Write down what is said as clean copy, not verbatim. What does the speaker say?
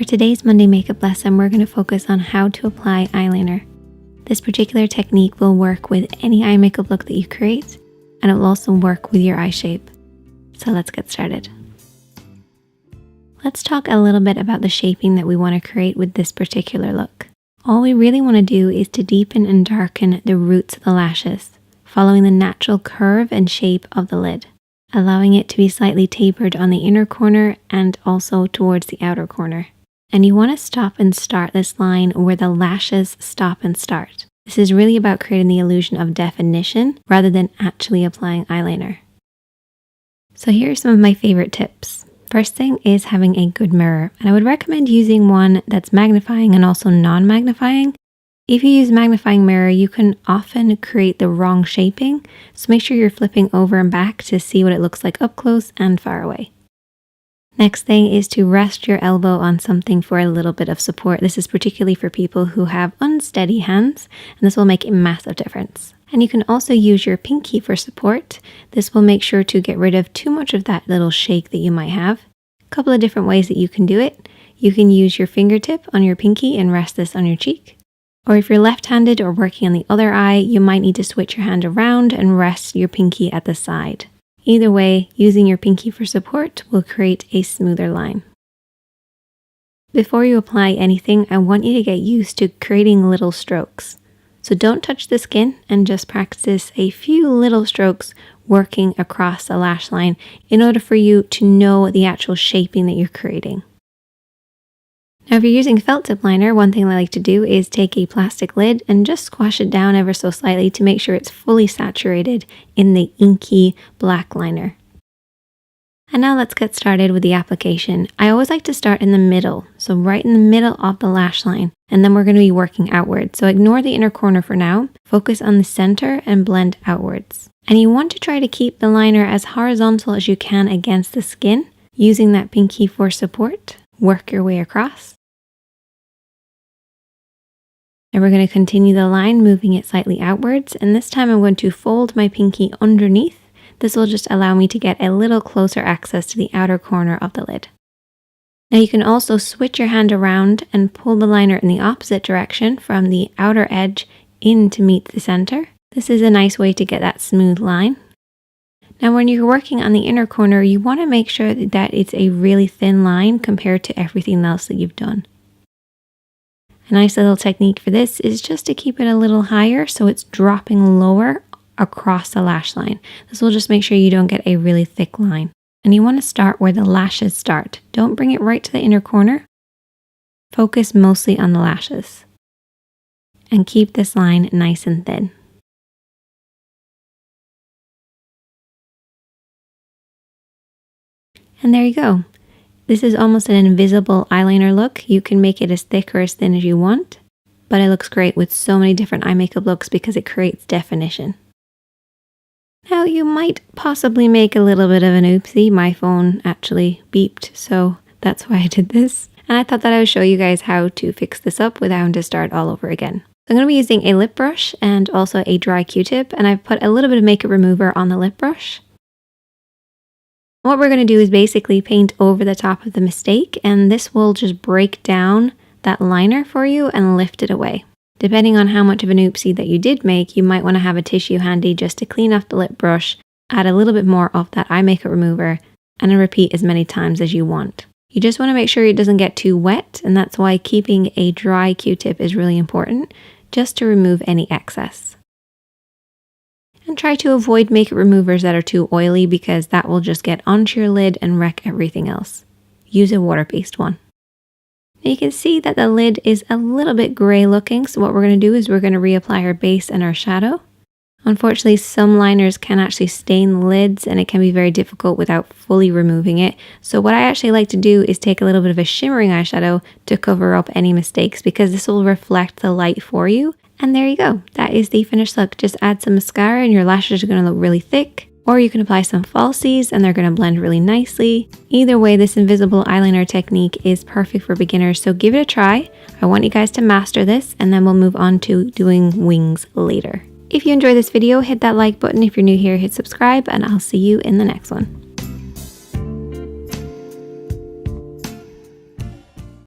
For today's Monday makeup lesson, we're going to focus on how to apply eyeliner. This particular technique will work with any eye makeup look that you create, and it will also work with your eye shape. So let's get started. Let's talk a little bit about the shaping that we want to create with this particular look. All we really want to do is to deepen and darken the roots of the lashes, following the natural curve and shape of the lid, allowing it to be slightly tapered on the inner corner and also towards the outer corner. And you want to stop and start this line where the lashes stop and start. This is really about creating the illusion of definition rather than actually applying eyeliner. So here are some of my favorite tips. First thing is having a good mirror, and I would recommend using one that's magnifying and also non-magnifying. If you use magnifying mirror, you can often create the wrong shaping, so make sure you're flipping over and back to see what it looks like up close and far away. Next thing is to rest your elbow on something for a little bit of support. This is particularly for people who have unsteady hands, and this will make a massive difference. And you can also use your pinky for support. This will make sure to get rid of too much of that little shake that you might have. A couple of different ways that you can do it. You can use your fingertip on your pinky and rest this on your cheek. Or if you're left-handed or working on the other eye, you might need to switch your hand around and rest your pinky at the side. Either way, using your pinky for support will create a smoother line. Before you apply anything, I want you to get used to creating little strokes. So don't touch the skin and just practice a few little strokes working across the lash line in order for you to know the actual shaping that you're creating. Now, if you're using felt tip liner, one thing I like to do is take a plastic lid and just squash it down ever so slightly to make sure it's fully saturated in the inky black liner. And now let's get started with the application. I always like to start in the middle, so right in the middle of the lash line, and then we're going to be working outward. So ignore the inner corner for now, focus on the center and blend outwards. And you want to try to keep the liner as horizontal as you can against the skin, using that pinky for support. Work your way across. And we're going to continue the line, moving it slightly outwards, and this time I'm going to fold my pinky underneath. This will just allow me to get a little closer access to the outer corner of the lid. Now you can also switch your hand around and pull the liner in the opposite direction from the outer edge in to meet the center. This is a nice way to get that smooth line. Now when you're working on the inner corner, you want to make sure that it's a really thin line compared to everything else that you've done. A nice little technique for this is just to keep it a little higher so it's dropping lower across the lash line. This will just make sure you don't get a really thick line. And you want to start where the lashes start. Don't bring it right to the inner corner. Focus mostly on the lashes. And keep this line nice and thin. And there you go. This is almost an invisible eyeliner look. You can make it as thick or as thin as you want, but it looks great with so many different eye makeup looks because it creates definition. Now you might possibly make a little bit of an oopsie. My phone actually beeped, so that's why I did this. And I thought that I would show you guys how to fix this up without having to start all over again. So I'm going to be using a lip brush and also a dry Q-tip, and I've put a little bit of makeup remover on the lip brush. What we're going to do is basically paint over the top of the mistake, and this will just break down that liner for you and lift it away. Depending on how much of an oopsie that you did make, you might want to have a tissue handy just to clean off the lip brush, add a little bit more of that eye makeup remover, and then repeat as many times as you want. You just want to make sure it doesn't get too wet, and that's why keeping a dry Q-tip is really important, just to remove any excess. And try to avoid makeup removers that are too oily because that will just get onto your lid and wreck everything else. Use a water-based one. Now you can see that the lid is a little bit gray looking, so what we're going to do is we're going to reapply our base and our shadow. Unfortunately, some liners can actually stain the lids and it can be very difficult without fully removing it. So what I actually like to do is take a little bit of a shimmering eyeshadow to cover up any mistakes because this will reflect the light for you. And there you go. That is the finished look. Just add some mascara and your lashes are going to look really thick. Or you can apply some falsies and they're going to blend really nicely. Either way, this invisible eyeliner technique is perfect for beginners, so give it a try. I want you guys to master this and then we'll move on to doing wings later. If you enjoyed this video, hit that like button. If you're new here, hit subscribe and I'll see you in the next one.